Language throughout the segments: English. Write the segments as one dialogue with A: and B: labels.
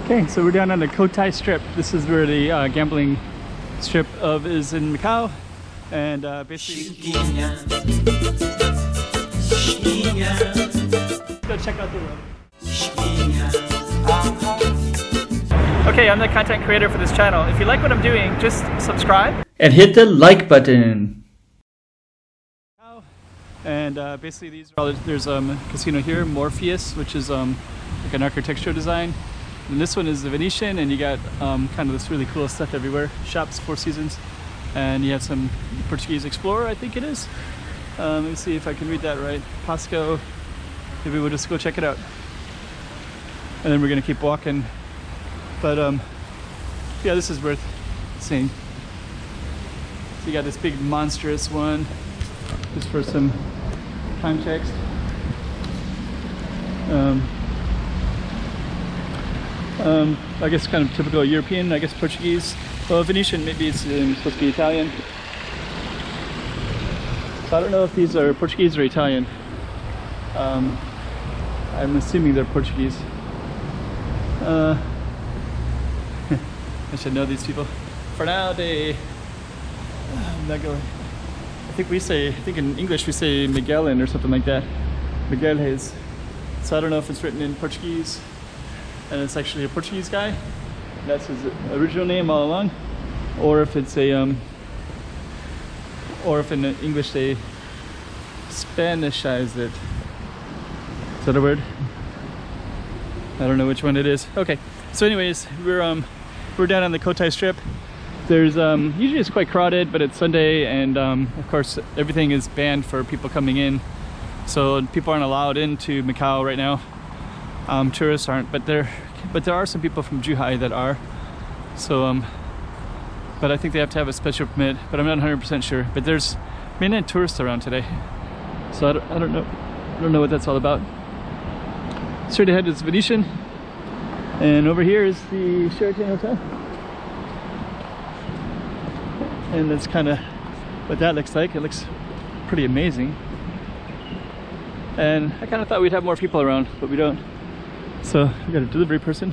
A: Okay, so we're down on the Cotai Strip. This is where the gambling strip is in Macau, and basically let's go check out the room. Okay, I'm the content creator for this channel. If you like what I'm doing, just subscribe and hit the like button. And basically these are all, there's a casino here, Morpheus, which is like an architectural design. And this one is the Venetian, and you got kind of this really cool stuff everywhere. Shops, Four Seasons, and you have some Portuguese Explorer, I think it is. Let me see if I can read that right. Pasco. Maybe we'll just go check it out. And then we're gonna keep walking. But yeah, this is worth seeing. So you got this big monstrous one, just for some time checks. I guess kind of typical European, I guess Portuguese. Well, Venetian, maybe it's supposed to be Italian. So I don't know if these are Portuguese or Italian. I'm assuming they're Portuguese. I should know these people. Fernalde. I think in English we say Miguelin or something like that. Miguelhes. So I don't know if it's written in Portuguese and it's actually a Portuguese guy. That's his original name all along, or if it's a or if in English they Spanishize it. Is that a word? I don't know which one it is. Okay, so anyways, we're down on the Cotai Strip. There's usually it's quite crowded, but it's Sunday, and of course everything is banned for people coming in, so people aren't allowed into Macau right now. Tourists aren't, but there are some people from Zhuhai that are. So but I think they have to have a special permit, but I'm not 100% sure. But there's mainly tourists around today, so I don't know what that's all about. Straight ahead is Venetian, and over here is the Sheraton Hotel. And that's kind of what that looks like. It looks pretty amazing. And I kind of thought we'd have more people around, but we don't. So we got a delivery person.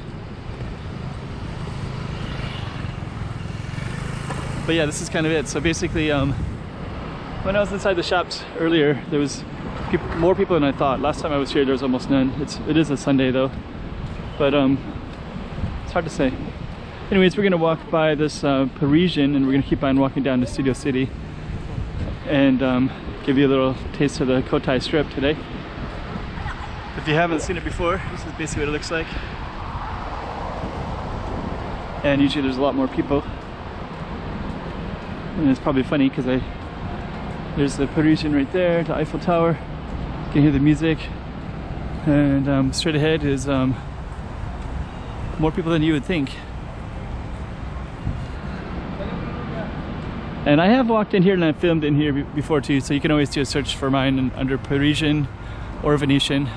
A: But yeah, this is kind of it. So basically, when I was inside the shops earlier, there was more people than I thought. Last time I was here, there was almost none. It is a Sunday though, but it's hard to say. Anyways, we're gonna walk by this Parisian, and we're gonna keep on walking down to Studio City, and give you a little taste of the Cotai Strip today. If you haven't seen it before, this is basically what it looks like. And usually there's a lot more people. And it's probably funny because there's the Parisian right there, the Eiffel Tower. You can hear the music. And straight ahead is more people than you would think. And I have walked in here and I've filmed in here before too, so you can always do a search for mine under Parisian or Venetian.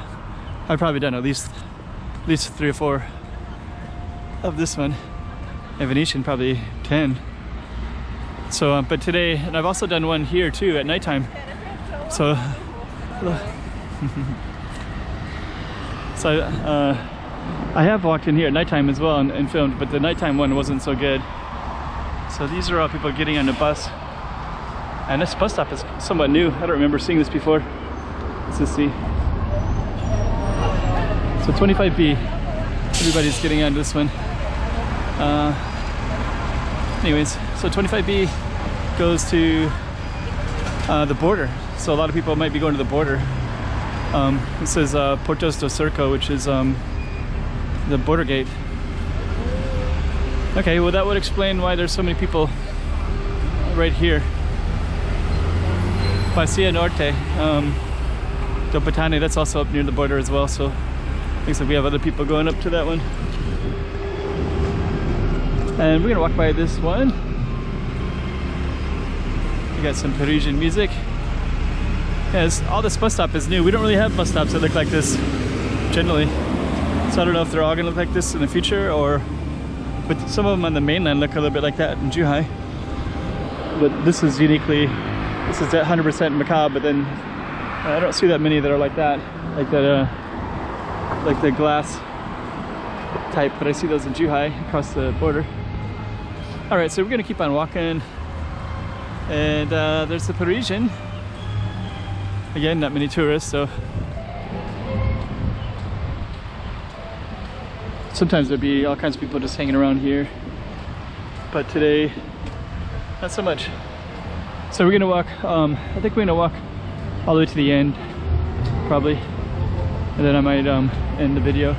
A: I've probably done at least 3 or 4 of this one, and Venetian probably 10. So, but today, and I've also done one here too at nighttime. So, I have walked in here at nighttime as well and filmed, but the nighttime one wasn't so good. So these are all people getting on the bus, and this bus stop is somewhat new. I don't remember seeing this before. Let's just see. So 25B, everybody's getting on this one. Anyways, so 25B goes to the border. So a lot of people might be going to the border. This is Portos do Cerco, which is the border gate. Okay, well that would explain why there's so many people right here. Bacia Norte, do Patane, that's also up near the border as well, so looks like we have other people going up to that one. And we're gonna walk by this one. We got some Parisian music. Yes, all this bus stop is new. We don't really have bus stops that look like this generally. So I don't know if they're all gonna look like this in the future, or but some of them on the mainland look a little bit like that in Zhuhai. But this is uniquely, this is 100% Macau, but then I don't see that many that are like that, like the glass type, but I see those in Zhuhai across the border. All right, so we're gonna keep on walking, and there's the Parisian. Again, not many tourists, so sometimes there'd be all kinds of people just hanging around here, but today, not so much. So we're gonna walk, I think we're gonna walk all the way to the end, probably, and then I might end the video.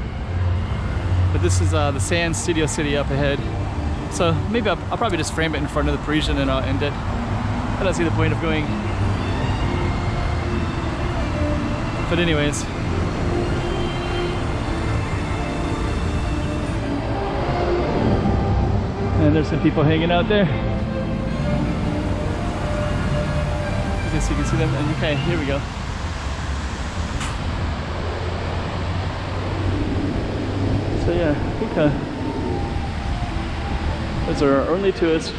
A: But this is the Sand Studio City up ahead. So maybe I'll probably just frame it in front of the Parisian and I'll end it. I don't see the point of going. But anyways. And there's some people hanging out there. I guess you can see them. Okay, here we go. So yeah, I think those are our only tourists.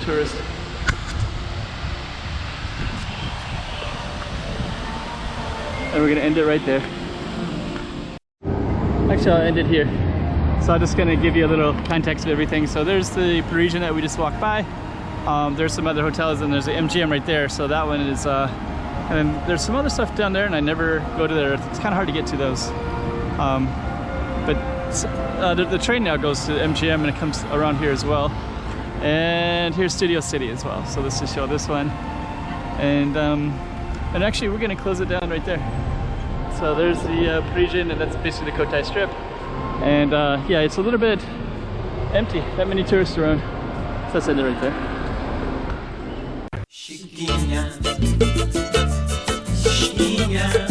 A: And we're gonna end it right there. Actually, I'll end it here. So I'm just gonna give you a little context of everything. So there's the Parisian that we just walked by. There's some other hotels, and there's the MGM right there. So that one is, and then there's some other stuff down there, and I never go to there. It's kind of hard to get to those. But the train now goes to MGM, and it comes around here as well. And here's Studio City as well. So let's just show this one. And actually we're gonna close it down right there. So there's the Parisian, and that's basically the Cotai Strip. And yeah, it's a little bit empty, not many tourists around. So let's end it right there. Chiquinha, Chiquinha.